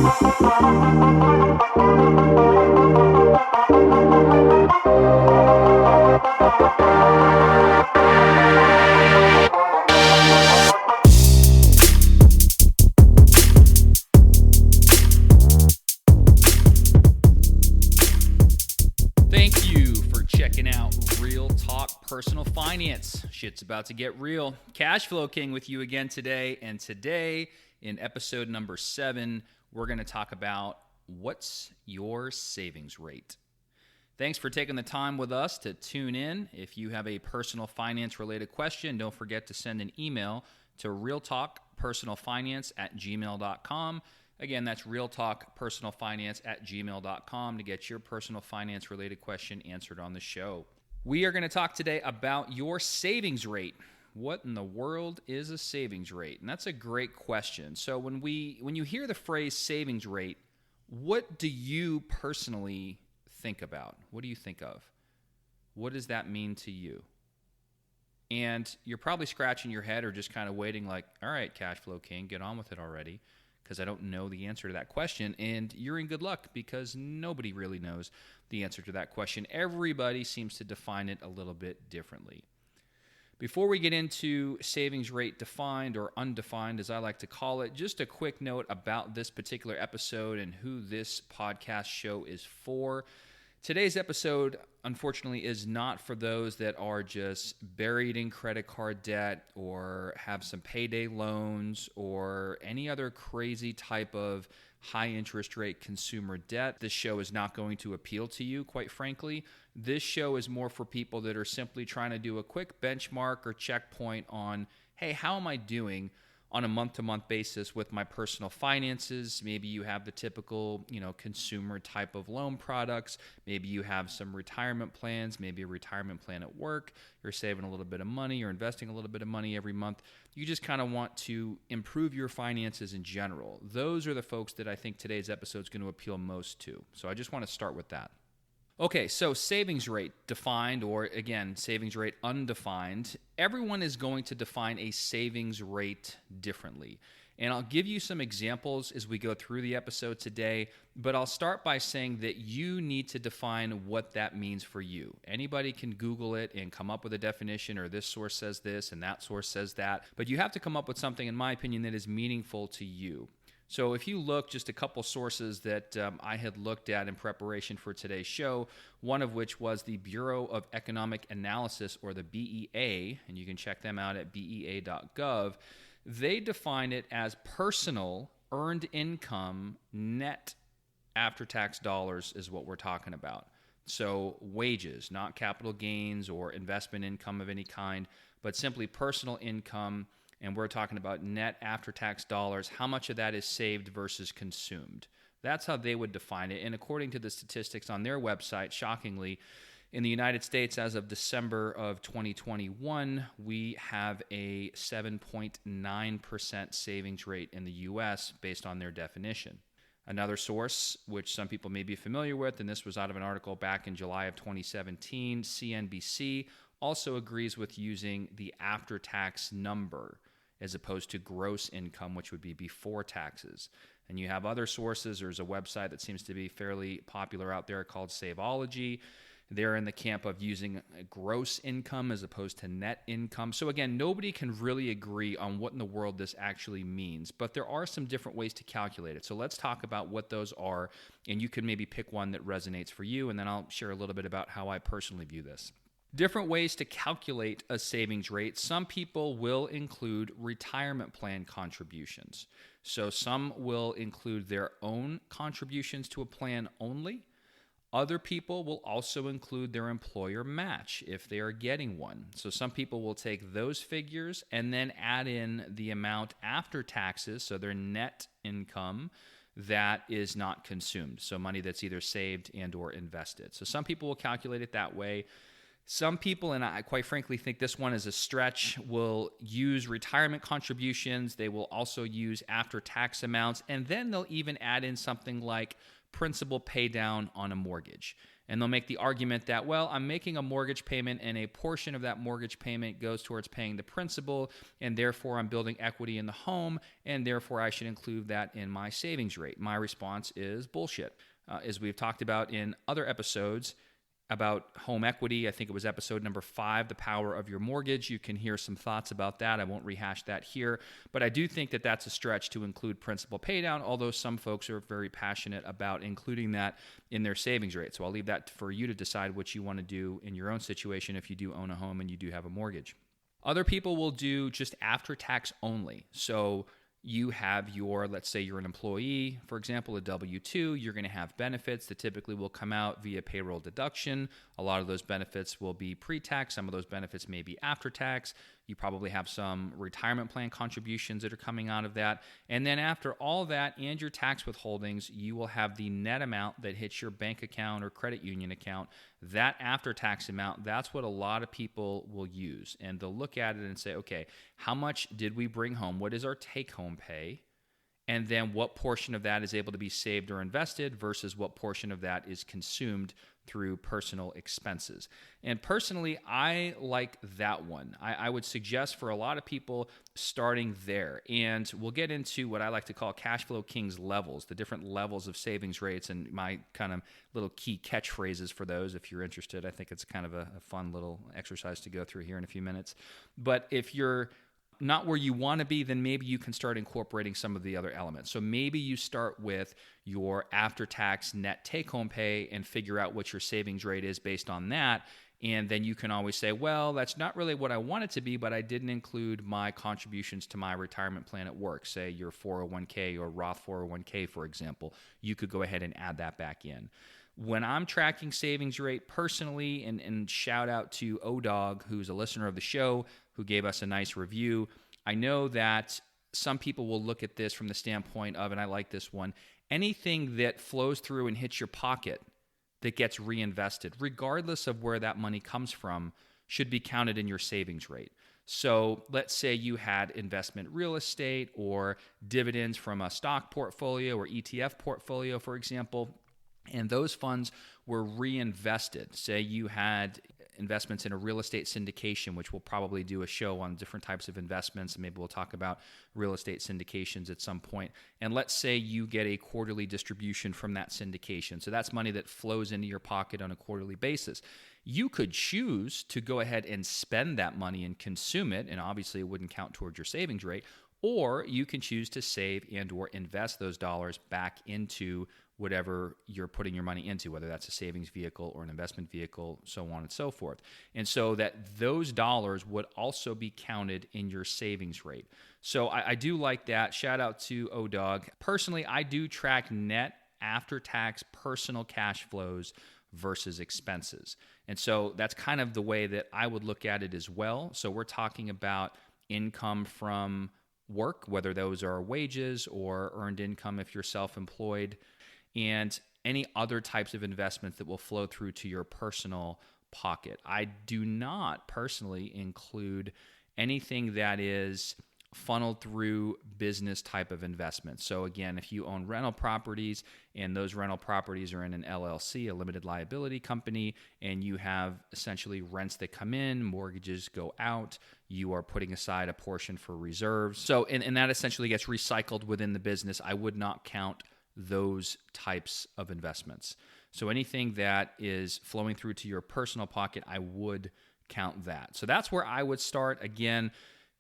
Thank you for checking out Real Talk Personal Finance. Shit's about to get real. Cashflow King with you again today. And today, in episode number 7, we're going to talk about what's your savings rate. Thanks for taking the time with us to tune in. If you have a personal finance related question, don't forget to send an email to realtalkpersonalfinance@gmail.com. Again, that's realtalkpersonalfinance@gmail.com to get your personal finance related question answered on the show. We are going to talk today about your savings rate. What in the world is a savings rate? And that's a great question. So when you hear the phrase savings rate, what do you personally think about? What do you think of? What does that mean to you? And you're probably scratching your head or just kind of waiting like, all right, Cashflow King, get on with it already, because I don't know the answer to that question. And you're in good luck because nobody really knows the answer to that question. Everybody seems to define it a little bit differently. Before we get into savings rate defined or undefined, as I like to call it, just a quick note about this particular episode and who this podcast show is for. Today's episode, unfortunately, is not for those that are just buried in credit card debt or have some payday loans or any other crazy type of high interest rate consumer debt. This show is not going to appeal to you, quite frankly. This show is more for people that are simply trying to do a quick benchmark or checkpoint on, hey, how am I doing on a month-to-month basis with my personal finances? Maybe you have the typical, consumer type of loan products. Maybe you have some retirement plans, maybe a retirement plan at work. You're saving a little bit of money, you're investing a little bit of money every month. You just kind of want to improve your finances in general. Those are the folks that I think today's episode is going to appeal most to. So I just want to start with that. Okay, so savings rate defined, or again, savings rate undefined. Everyone is going to define a savings rate differently. And I'll give you some examples as we go through the episode today, but I'll start by saying that you need to define what that means for you. Anybody can Google it and come up with a definition, or this source says this and that source says that, but you have to come up with something, in my opinion, that is meaningful to you. So if you look, just a couple sources that I had looked at in preparation for today's show, one of which was the Bureau of Economic Analysis, or the BEA, and you can check them out at bea.gov. They define it as personal earned income net after-tax dollars is what we're talking about. So wages, not capital gains or investment income of any kind, but simply personal income. And we're talking about net after-tax dollars, how much of that is saved versus consumed. That's how they would define it. And according to the statistics on their website, shockingly, in the United States, as of December of 2021, we have a 7.9% savings rate in the U.S. based on their definition. Another source, which some people may be familiar with, and this was out of an article back in July of 2017, CNBC, also agrees with using the after-tax number as opposed to gross income, which would be before taxes. And you have other sources. There's a website that seems to be fairly popular out there called Saveology. They're in the camp of using gross income as opposed to net income. So again, nobody can really agree on what in the world this actually means, but there are some different ways to calculate it. So let's talk about what those are, and you can maybe pick one that resonates for you, and then I'll share a little bit about how I personally view this. Different ways to calculate a savings rate. Some people will include retirement plan contributions. So some will include their own contributions to a plan only. Other people will also include their employer match if they are getting one. So some people will take those figures and then add in the amount after taxes, so their net income that is not consumed. So money that's either saved and or invested. So some people will calculate it that way. Some people, and I quite frankly think this one is a stretch, will use retirement contributions. They will also use after-tax amounts, and then they'll even add in something like principal pay down on a mortgage. And they'll make the argument that, well, I'm making a mortgage payment and a portion of that mortgage payment goes towards paying the principal, and therefore I'm building equity in the home, and therefore I should include that in my savings rate. My response is bullshit. As we've talked about in other episodes about home equity, I think it was episode number 5, The Power of Your Mortgage. You can hear some thoughts about that. I won't rehash that here, but I do think that that's a stretch to include principal paydown, although some folks are very passionate about including that in their savings rate. So I'll leave that for you to decide what you want to do in your own situation if you do own a home and you do have a mortgage. Other people will do just after tax only. So you have your, let's say you're an employee, for example, a W-2, you're going to have benefits that typically will come out via payroll deduction. A lot of those benefits will be pre-tax. Some of those benefits may be after tax. You probably have some retirement plan contributions that are coming out of that. And then after all that and your tax withholdings, you will have the net amount that hits your bank account or credit union account. That after-tax amount, that's what a lot of people will use. And they'll look at it and say, okay, how much did we bring home? What is our take-home pay? And then what portion of that is able to be saved or invested versus what portion of that is consumed through personal expenses. And personally, I like that one. I would suggest for a lot of people starting there. And we'll get into what I like to call Cash Flow Kings levels, the different levels of savings rates and my kind of little key catchphrases for those if you're interested. I think it's kind of a fun little exercise to go through here in a few minutes. But if you're not where you want to be, then maybe you can start incorporating some of the other elements. So maybe you start with your after-tax net take-home pay and figure out what your savings rate is based on that. And then you can always say, well, that's not really what I want it to be, but I didn't include my contributions to my retirement plan at work, say your 401k or Roth 401k, for example. You could go ahead and add that back in. When I'm tracking savings rate personally, and shout out to ODog, who's a listener of the show, who gave us a nice review, I know that some people will look at this from the standpoint of, and I like this one, anything that flows through and hits your pocket that gets reinvested, regardless of where that money comes from, should be counted in your savings rate. So let's say you had investment real estate or dividends from a stock portfolio or ETF portfolio, for example, and those funds were reinvested. Say you had investments in a real estate syndication, which we'll probably do a show on different types of investments, and maybe we'll talk about real estate syndications at some point. And let's say you get a quarterly distribution from that syndication. So that's money that flows into your pocket on a quarterly basis. You could choose to go ahead and spend that money and consume it, and obviously it wouldn't count towards your savings rate, or you can choose to save and or invest those dollars back into whatever you're putting your money into, whether that's a savings vehicle or an investment vehicle, so on and so forth. And so that those dollars would also be counted in your savings rate. So I do like that. Shout out to ODog. Personally, I do track net after-tax personal cash flows versus expenses. And so that's kind of the way that I would look at it as well. So we're talking about income from work, whether those are wages or earned income if you're self-employed, and any other types of investments that will flow through to your personal pocket. I do not personally include anything that is funneled through business type of investments. So again, if you own rental properties and those rental properties are in an LLC, a limited liability company, and you have essentially rents that come in, mortgages go out, you are putting aside a portion for reserves. So, and that essentially gets recycled within the business. I would not count those types of investments. So anything that is flowing through to your personal pocket, I would count that. So that's where I would start. Again,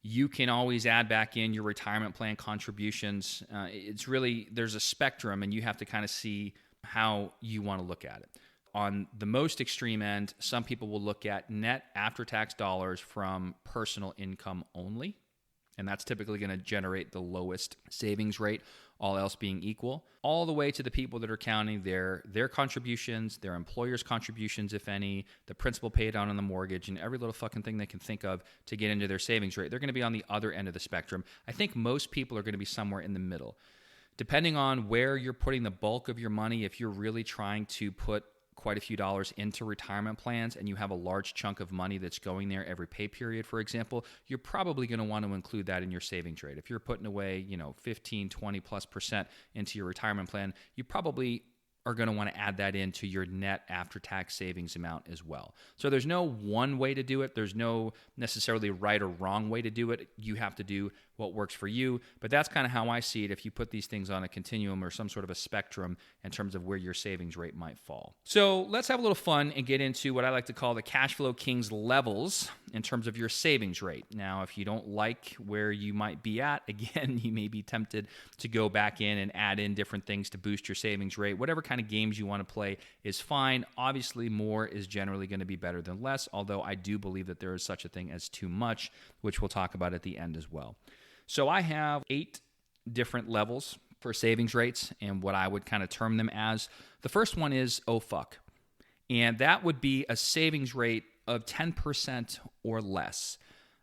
you can always add back in your retirement plan contributions. It's really, there's a spectrum, and you have to kind of see how you want to look at it. On the most extreme end, some people will look at net after-tax dollars from personal income only, and that's typically going to generate the lowest savings rate, all else being equal, all the way to the people that are counting their contributions, their employer's contributions, if any, the principal paid on the mortgage, and every little fucking thing they can think of to get into their savings rate. They're going to be on the other end of the spectrum. I think most people are going to be somewhere in the middle. Depending on where you're putting the bulk of your money, if you're really trying to put quite a few dollars into retirement plans and you have a large chunk of money that's going there every pay period, for example, you're probably going to want to include that in your savings rate. If you're putting away, 15, 20+% into your retirement plan, you probably are going to want to add that into your net after-tax savings amount as well. So there's no one way to do it. There's no necessarily right or wrong way to do it. You have to do what works for you. But that's kind of how I see it if you put these things on a continuum or some sort of a spectrum in terms of where your savings rate might fall. So let's have a little fun and get into what I like to call the Cash Flow Kings levels in terms of your savings rate. Now, if you don't like where you might be at, again, you may be tempted to go back in and add in different things to boost your savings rate. Whatever kind of games you want to play is fine. Obviously, more is generally going to be better than less, although I do believe that there is such a thing as too much, which we'll talk about at the end as well. So I have 8 different levels for savings rates and what I would kind of term them as. The first one is oh fuck. And that would be a savings rate of 10% or less.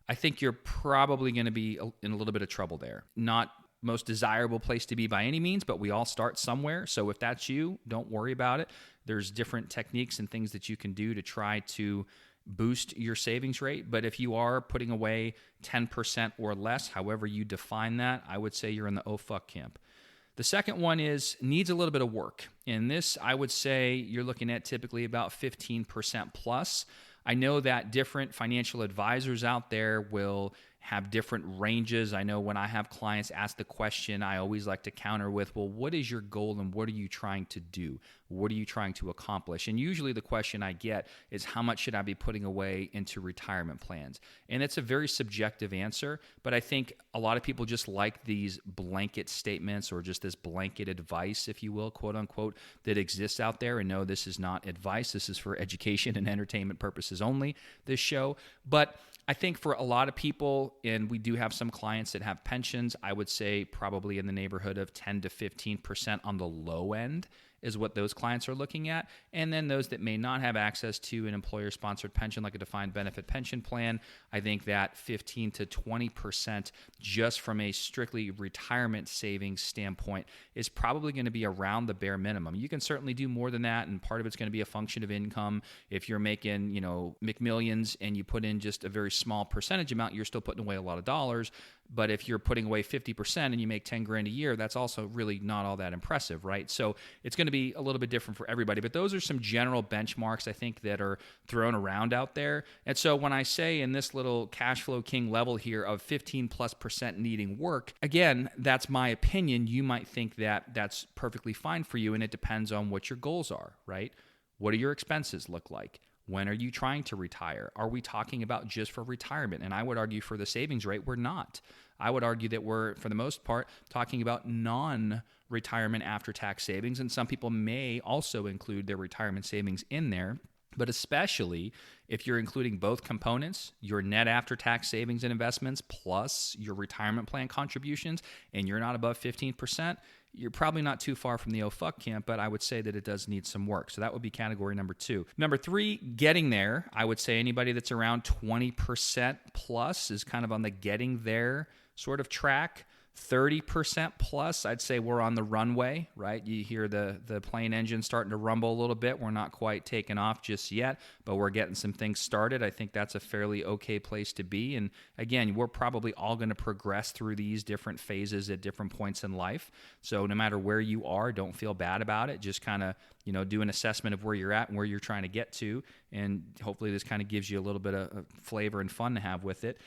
I think you're probably going to be in a little bit of trouble there. Not most desirable place to be by any means, but we all start somewhere. So if that's you, don't worry about it. There's different techniques and things that you can do to try to boost your savings rate. But if you are putting away 10% or less, however you define that, I would say you're in the oh fuck camp. The second one is needs a little bit of work. And this, I would say you're looking at typically about 15% plus. I know that different financial advisors out there will have different ranges. I know when I have clients ask the question, I always like to counter with, well, what is your goal and what are you trying to do? What are you trying to accomplish? And usually the question I get is, how much should I be putting away into retirement plans? And it's a very subjective answer, but I think a lot of people just like these blanket statements or just this blanket advice, if you will, quote unquote, that exists out there. And no, this is not advice. This is for education and entertainment purposes only, this show. But I think for a lot of people, and we do have some clients that have pensions, I would say probably in the neighborhood of 10 to 15% on the low end is what those clients are looking at. And then those that may not have access to an employer-sponsored pension, like a defined benefit pension plan, I think that 15 to 20% just from a strictly retirement savings standpoint is probably going to be around the bare minimum. You can certainly do more than that, and part of it's going to be a function of income. If you're making, McMillions and you put in just a very small percentage amount, you're still putting away a lot of dollars. But if you're putting away 50% and you make 10 grand a year, that's also really not all that impressive, right? So it's going to be a little bit different for everybody. But those are some general benchmarks, I think, that are thrown around out there. And so when I say in this little cash flow king level here of 15+% needing work, again, that's my opinion. You might think that that's perfectly fine for you, and it depends on what your goals are, right? What do your expenses look like? When are you trying to retire? Are we talking about just for retirement? And I would argue for the savings rate, we're not. I would argue that we're, for the most part, talking about non-retirement after-tax savings. And some people may also include their retirement savings in there. But especially if you're including both components, your net after-tax savings and investments plus your retirement plan contributions, and you're not above 15%, you're probably not too far from the oh fuck camp, but I would say that it does need some work. So that would be category number 2. Number 3, getting there. I would say anybody that's around 20% plus is kind of on the getting there sort of track. 30% plus, I'd say we're on the runway, right? You hear the plane engine starting to rumble a little bit. We're not quite taking off just yet, but we're getting some things started. I think that's a fairly okay place to be. And again, we're probably all going to progress through these different phases at different points in life. So no matter where you are, don't feel bad about it. Just kind of, do an assessment of where you're at and where you're trying to get to. And hopefully this kind of gives you a little bit of flavor and fun to have with it.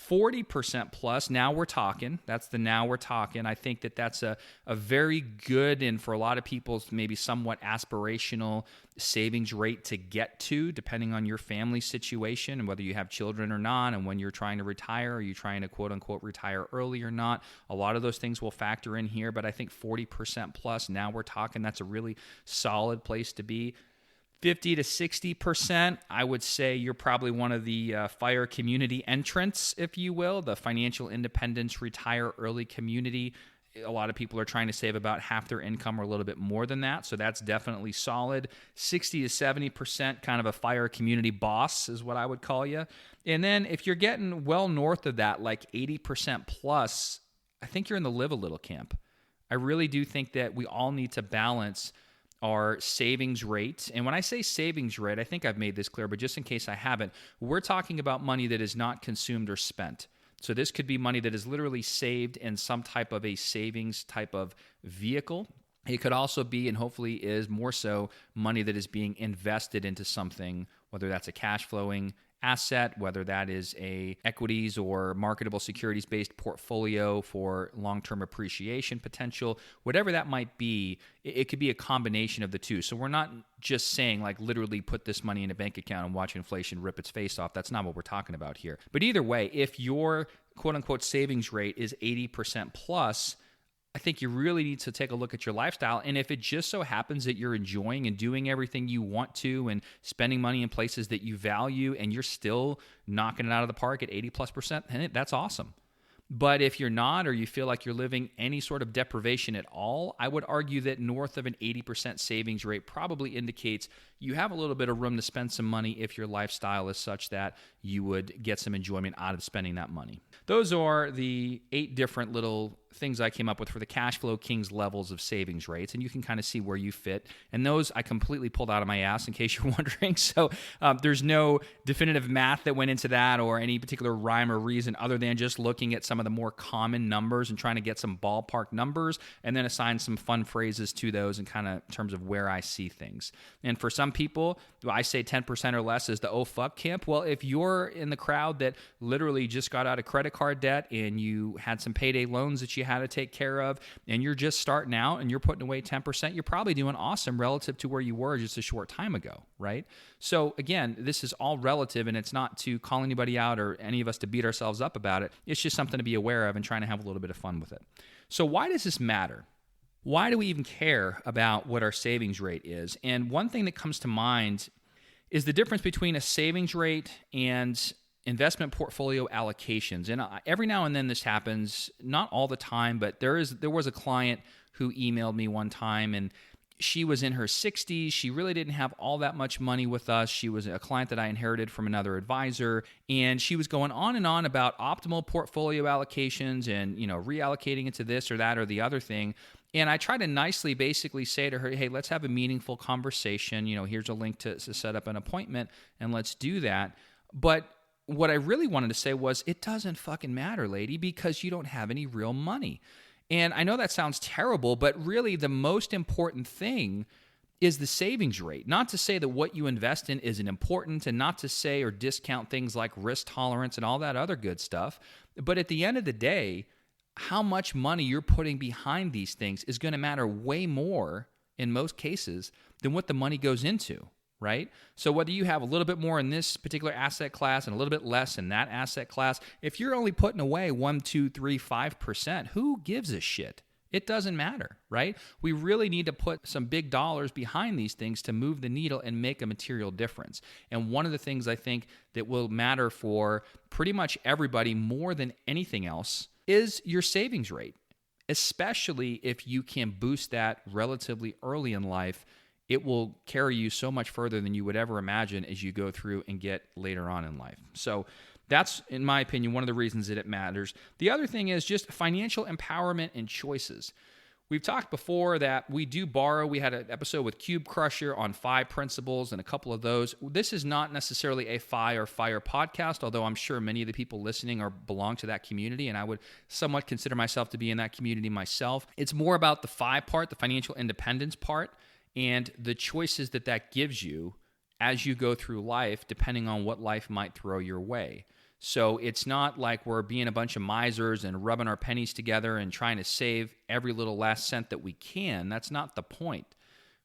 40% plus, now we're talking. That's the now we're talking. I think that that's a very good, and for a lot of people, maybe somewhat aspirational savings rate to get to, depending on your family situation and whether you have children or not, and when you're trying to retire, are you trying to quote unquote retire early or not? A lot of those things will factor in here, but I think 40% plus, now we're talking, that's a really solid place to be. 50 to 60%, I would say you're probably one of the FIRE community entrants, if you will, the financial independence retire early community. A lot of people are trying to save about half their income or a little bit more than that, so that's definitely solid. 60 to 70%, kind of a FIRE community boss is what I would call you. And then if you're getting well north of that, like 80% plus, I think you're in the live a little camp. I really do think that we all need to balance our savings rate. And when I say savings rate, I think I've made this clear, but just in case I haven't, we're talking about money that is not consumed or spent. So this could be money that is literally saved in some type of a savings type of vehicle. It could also be, and hopefully is more so, money that is being invested into something, whether that's a cash flowing asset, whether that is a equities or marketable securities based portfolio for long-term appreciation potential, whatever that might be. It could be a combination of the two. So we're not just saying like literally put this money in a bank account and watch inflation rip its face off. That's not what we're talking about here. But either way, if your quote unquote savings rate is 80% plus, I think you really need to take a look at your lifestyle. And if it just so happens that you're enjoying and doing everything you want to and spending money in places that you value and you're still knocking it out of the park at 80+%, then that's awesome. But if you're not, or you feel like you're living any sort of deprivation at all, I would argue that north of an 80% savings rate probably indicates you have a little bit of room to spend some money if your lifestyle is such that you would get some enjoyment out of spending that money. Those are the 8 different little things I came up with for the Cash Flow Kings levels of savings rates, and you can kind of see where you fit. And those I completely pulled out of my ass, in case you're wondering. So there's no definitive math that went into that or any particular rhyme or reason other than just looking at some of the more common numbers and trying to get some ballpark numbers and then assign some fun phrases to those in kind of terms of where I see things. And for some people, I say 10% or less is the oh fuck camp. Well, if you're in the crowd that literally just got out of credit card debt and you had some payday loans that you had to take care of and you're just starting out and you're putting away 10%, you're probably doing awesome relative to where you were just a short time ago, right? So again, this is all relative, and it's not to call anybody out or any of us to beat ourselves up about it. It's just something to be aware of and trying to have a little bit of fun with it. So why does this matter? Why do we even care about what our savings rate is? And one thing that comes to mind is the difference between a savings rate and investment portfolio allocations. And every now and then this happens, not all the time, but there was a client who emailed me one time, and she was in her 60s. She really didn't have all that much money with us. She was a client that I inherited from another advisor, and she was going on and on about optimal portfolio allocations and, reallocating into this or that or the other thing. And I try to nicely basically say to her, hey, let's have a meaningful conversation. Here's a link to set up an appointment, and let's do that. But what I really wanted to say was, it doesn't fucking matter, lady, because you don't have any real money. And I know that sounds terrible, but really the most important thing is the savings rate. Not to say that what you invest in isn't important, and not to say or discount things like risk tolerance and all that other good stuff. But at the end of the day, how much money you're putting behind these things is going to matter way more in most cases than what the money goes into, right? So whether you have a little bit more in this particular asset class and a little bit less in that asset class, if you're only putting away 1, 2, 3, 5%, who gives a shit? It doesn't matter, right? We really need to put some big dollars behind these things to move the needle and make a material difference. And one of the things I think that will matter for pretty much everybody more than anything else is your savings rate, especially if you can boost that relatively early in life. It will carry you so much further than you would ever imagine as you go through and get later on in life. So that's, in my opinion, one of the reasons that it matters. The other thing is just financial empowerment and choices. We've talked before that we do borrow. We had an episode with Cube Crusher on 5 principles and a couple of those. This is not necessarily a FI or FIRE podcast, although I'm sure many of the people listening belong to that community, and I would somewhat consider myself to be in that community myself. It's more about the FI part, the financial independence part, and the choices that gives you as you go through life, depending on what life might throw your way. So it's not like we're being a bunch of misers and rubbing our pennies together and trying to save every little last cent that we can. That's not the point,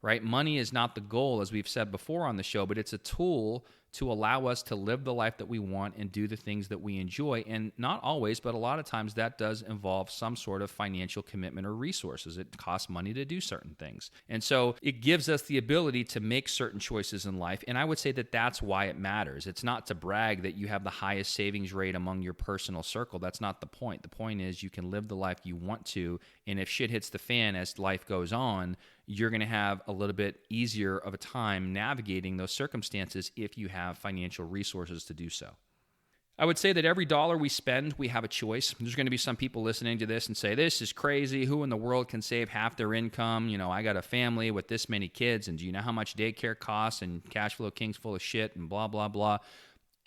right? Money is not the goal, as we've said before on the show, but it's a tool to allow us to live the life that we want and do the things that we enjoy. And not always, but a lot of times that does involve some sort of financial commitment or resources. It costs money to do certain things. And so it gives us the ability to make certain choices in life. And I would say that that's why it matters. It's not to brag that you have the highest savings rate among your personal circle. That's not the point. The point is you can live the life you want to. And if shit hits the fan as life goes on, you're going to have a little bit easier of a time navigating those circumstances if you have financial resources to do so. I would say that every dollar we spend, we have a choice. There's going to be some people listening to this and say, this is crazy. Who in the world can save half their income? I got a family with this many kids, and do you know how much daycare costs, and Cash Flow King's full of shit and blah, blah, blah.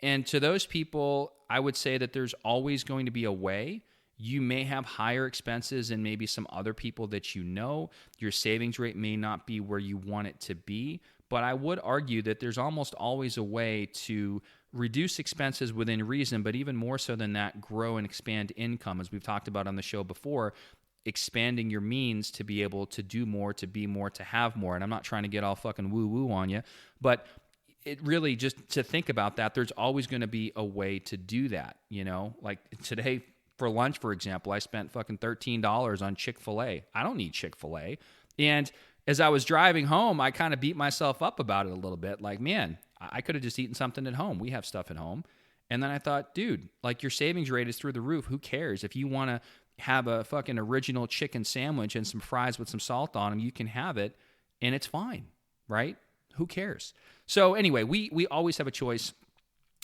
And to those people, I would say that there's always going to be a way. You may have higher expenses than maybe some other people that you know. Your savings rate may not be where you want it to be, but I would argue that there's almost always a way to reduce expenses within reason, but even more so than that, grow and expand income. As we've talked about on the show before, expanding your means to be able to do more, to be more, to have more. And I'm not trying to get all fucking woo-woo on you, but it really, just to think about that, there's always going to be a way to do that. You know, like today for lunch, for example, I spent fucking $13 on Chick-fil-A. I don't need Chick-fil-A. And as I was driving home, I kind of beat myself up about it a little bit. Like, man, I could have just eaten something at home. We have stuff at home. And then I thought, dude, like, your savings rate is through the roof. Who cares? If you want to have a fucking original chicken sandwich and some fries with some salt on them, you can have it and it's fine, right? Who cares? So anyway, we always have a choice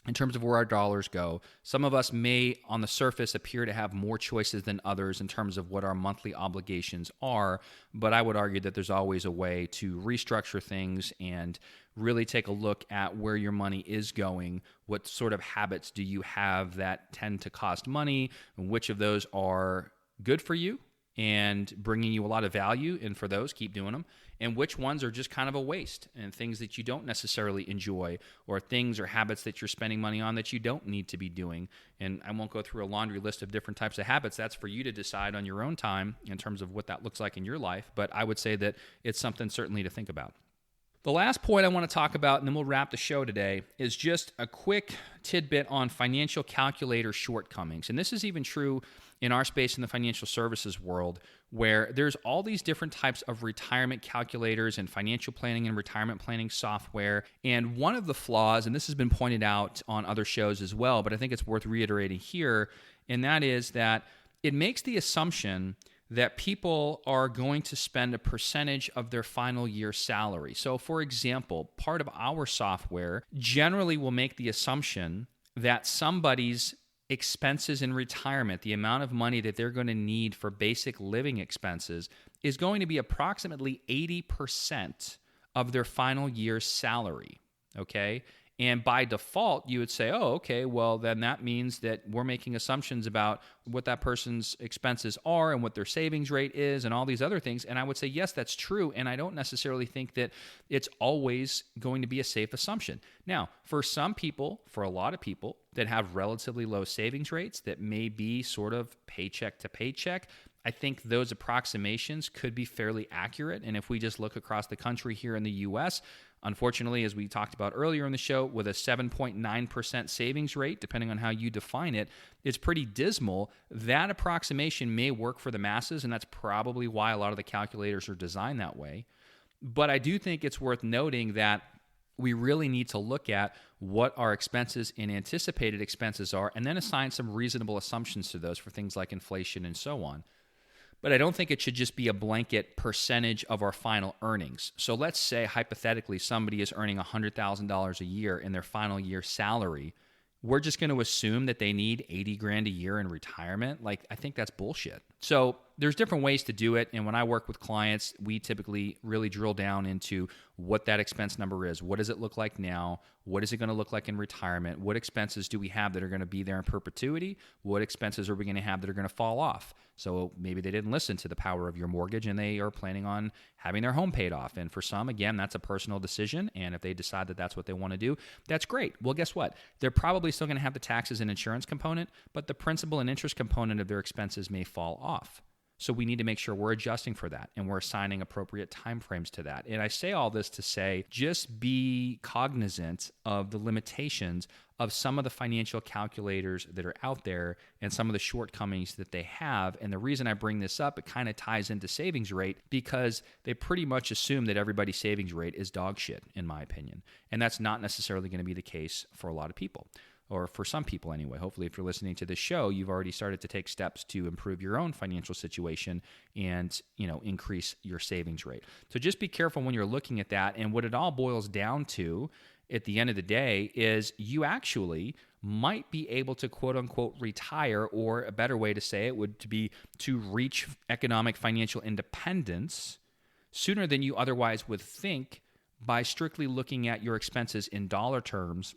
in terms of where our dollars go. Some of us may, on the surface, appear to have more choices than others in terms of what our monthly obligations are, but I would argue that there's always a way to restructure things and really take a look at where your money is going. What sort of habits do you have that tend to cost money, and which of those are good for you and bringing you a lot of value, and for those, keep doing them, and which ones are just kind of a waste and things that you don't necessarily enjoy, or things or habits that you're spending money on that you don't need to be doing. And I won't go through a laundry list of different types of habits. That's for you to decide on your own time in terms of what that looks like in your life, but I would say that it's something certainly to think about. The last point I want to talk about, and then we'll wrap the show today, is just a quick tidbit on financial calculator shortcomings. And this is even true in our space in the financial services world, where there's all these different types of retirement calculators and financial planning and retirement planning software. And one of the flaws, and this has been pointed out on other shows as well, but I think it's worth reiterating here, and that is that it makes the assumption that people are going to spend a percentage of their final year salary. So, for example, part of our software generally will make the assumption that somebody's expenses in retirement, the amount of money that they're going to need for basic living expenses, is going to be approximately 80% of their final year's salary, okay? And by default, you would say, oh, okay, well, then that means that we're making assumptions about what that person's expenses are and what their savings rate is and all these other things. And I would say, yes, that's true. And I don't necessarily think that it's always going to be a safe assumption. Now, for some people, for a lot of people that have relatively low savings rates that may be sort of paycheck to paycheck, I think those approximations could be fairly accurate. And if we just look across the country here in the U.S., unfortunately, as we talked about earlier in the show, with a 7.9% savings rate, depending on how you define it, it's pretty dismal. That approximation may work for the masses, and that's probably why a lot of the calculators are designed that way. But I do think it's worth noting that we really need to look at what our expenses and anticipated expenses are, and then assign some reasonable assumptions to those for things like inflation and so on. But I don't think it should just be a blanket percentage of our final earnings. So let's say, hypothetically, somebody is earning $100,000 a year in their final year salary. We're just going to assume that they need $80,000 a year in retirement. Like, I think that's bullshit. So there's different ways to do it. And when I work with clients, we typically really drill down into what that expense number is. What does it look like now? What is it going to look like in retirement? What expenses do we have that are going to be there in perpetuity? What expenses are we going to have that are going to fall off? So maybe they didn't listen to the power of your mortgage and they are planning on having their home paid off. And for some, again, that's a personal decision. And if they decide that that's what they want to do, that's great. Well, guess what? They're probably still going to have the taxes and insurance component, but the principal and interest component of their expenses may fall off. So we need to make sure we're adjusting for that and we're assigning appropriate timeframes to that. And I say all this to say, just be cognizant of the limitations of some of the financial calculators that are out there and some of the shortcomings that they have. And the reason I bring this up, it kind of ties into savings rate, because they pretty much assume that everybody's savings rate is dog shit, in my opinion. And that's not necessarily going to be the case for a lot of people. Or for some people anyway. Hopefully, if you're listening to this show, you've already started to take steps to improve your own financial situation and, increase your savings rate. So just be careful when you're looking at that. And what it all boils down to at the end of the day is you actually might be able to quote unquote retire, or a better way to say it would be to reach economic financial independence sooner than you otherwise would think by strictly looking at your expenses in dollar terms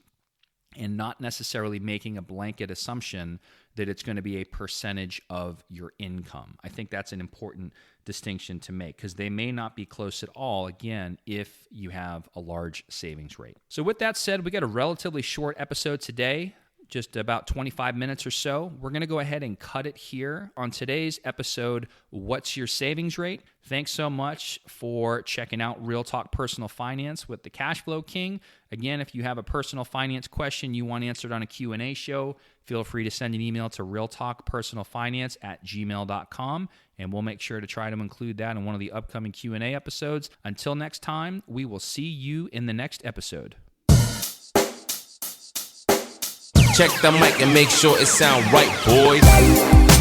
and not necessarily making a blanket assumption that it's going to be a percentage of your income. I think that's an important distinction to make because they may not be close at all, again, if you have a large savings rate. So with that said, we got a relatively short episode today, just about 25 minutes or so. We're going to go ahead and cut it here on today's episode, What's Your Savings Rate? Thanks so much for checking out Real Talk Personal Finance with the Cash Flow King. Again, if you have a personal finance question you want answered on a Q&A show, feel free to send an email to realtalkpersonalfinance@gmail.com, and we'll make sure to try to include that in one of the upcoming Q&A episodes. Until next time, we will see you in the next episode. Check the mic and make sure it sound right, boys.